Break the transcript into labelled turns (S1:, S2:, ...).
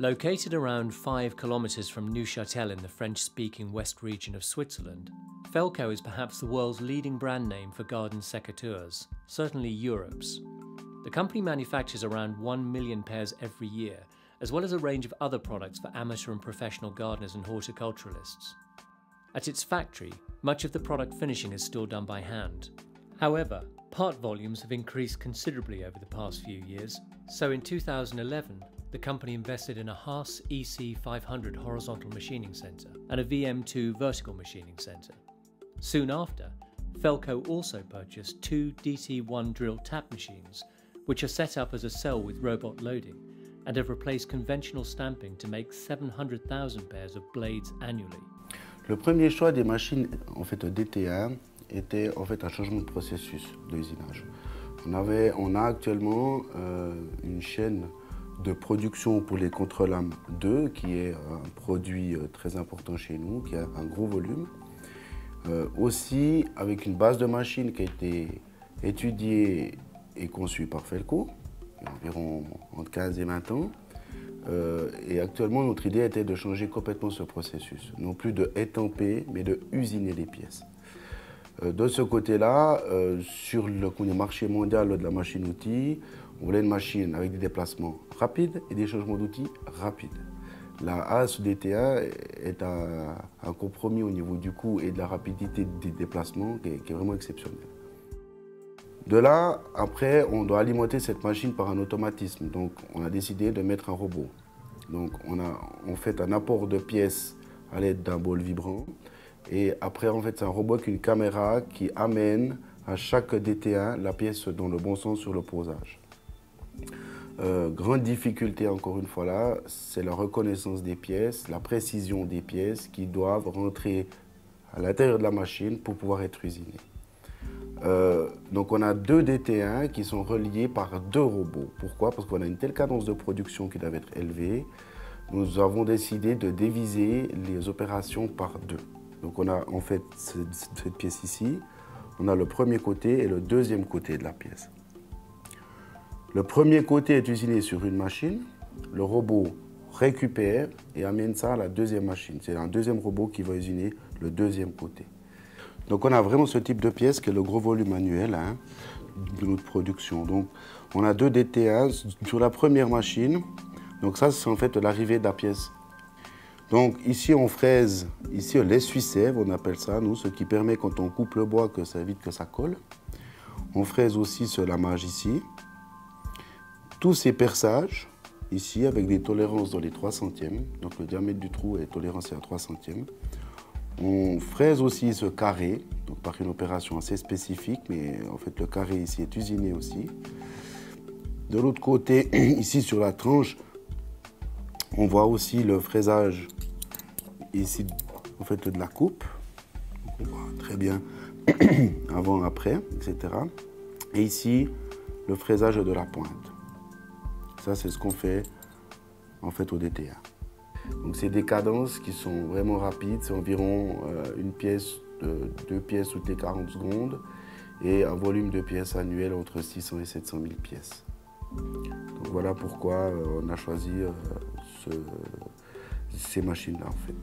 S1: Located around 5 kilometers from Neuchâtel in the French-speaking west region of Switzerland, Felco is perhaps the world's leading brand name for garden secateurs, certainly Europe's. The company manufactures around 1 million pairs every year, as well as a range of other products for amateur and professional gardeners and horticulturalists. At its factory, much of the product finishing is still done by hand. However, part volumes have increased considerably over the past few years, so in 2011, the company invested in a Haas EC500 horizontal machining centre and a VM2 vertical machining centre. Soon after, Felco also purchased 2 DT1 drill tap machines, which are set up as a cell with robot loading, and have replaced conventional stamping to make 700,000 pairs of blades annually.
S2: Le premier choix des machines DT1 était un changement de processus d'usinage. On a actuellement une chaîne de production pour les contre-lames 2, qui est un produit très important chez nous, qui a un gros volume. Aussi avec une base de machine qui a été étudiée et conçue par Felco, il y a environ entre 15 et 20 ans. Et actuellement, notre idée était de changer complètement ce processus. Non plus de étamper, mais de usiner les pièces. De ce côté-là, sur le marché mondial de la machine-outil, on voulait une machine avec des déplacements rapides et des changements d'outils rapides. La Haas DT1 est un compromis au niveau du coût et de la rapidité des déplacements qui est vraiment exceptionnel. De là, après, on doit alimenter cette machine par un automatisme. Donc, on a décidé de mettre un robot. Donc, on fait un apport de pièces à l'aide d'un bol vibrant. Et après, en fait, c'est un robot avec une caméra qui amène à chaque DT1 la pièce dans le bon sens sur le posage. Grande difficulté, encore une fois là, c'est la reconnaissance des pièces, la précision des pièces qui doivent rentrer à l'intérieur de la machine pour pouvoir être usinées. Donc on a 2 DT1 qui sont reliés par 2 robots. Pourquoi? Parce qu'on a une telle cadence de production qui doit être élevée. Nous avons décidé de diviser les opérations par 2. Donc on a en fait cette pièce ici, on a le premier côté et le deuxième côté de la pièce. Le premier côté est usiné sur une machine, le robot récupère et amène ça à la deuxième machine. C'est un deuxième robot qui va usiner le deuxième côté. Donc on a vraiment ce type de pièce qui est le gros volume annuel de notre production. Donc on a 2 DT1 sur la première machine. Donc ça c'est en fait l'arrivée de la pièce. Donc ici on fraise, ici l'essuie-sève, on appelle ça nous, ce qui permet quand on coupe le bois que ça évite que ça colle. On fraise aussi ce lamage ici. Tous ces perçages ici avec des tolérances dans les 3 centièmes. Donc le diamètre du trou est toléré à 3 centièmes. On fraise aussi ce carré, donc par une opération assez spécifique, mais en fait le carré ici est usiné aussi. De l'autre côté, ici sur la tranche, on voit aussi le fraisage ici en fait de la coupe. Donc on voit très bien avant, après, etc. Et ici, le fraisage de la pointe. Ça, c'est ce qu'on fait en fait au DT1. Donc c'est des cadences qui sont vraiment rapides, c'est environ une pièce, 2 pièces toutes les 40 secondes et un volume de pièces annuel entre 600 et 700 000 pièces. Donc voilà pourquoi on a choisi ces machines-là en fait.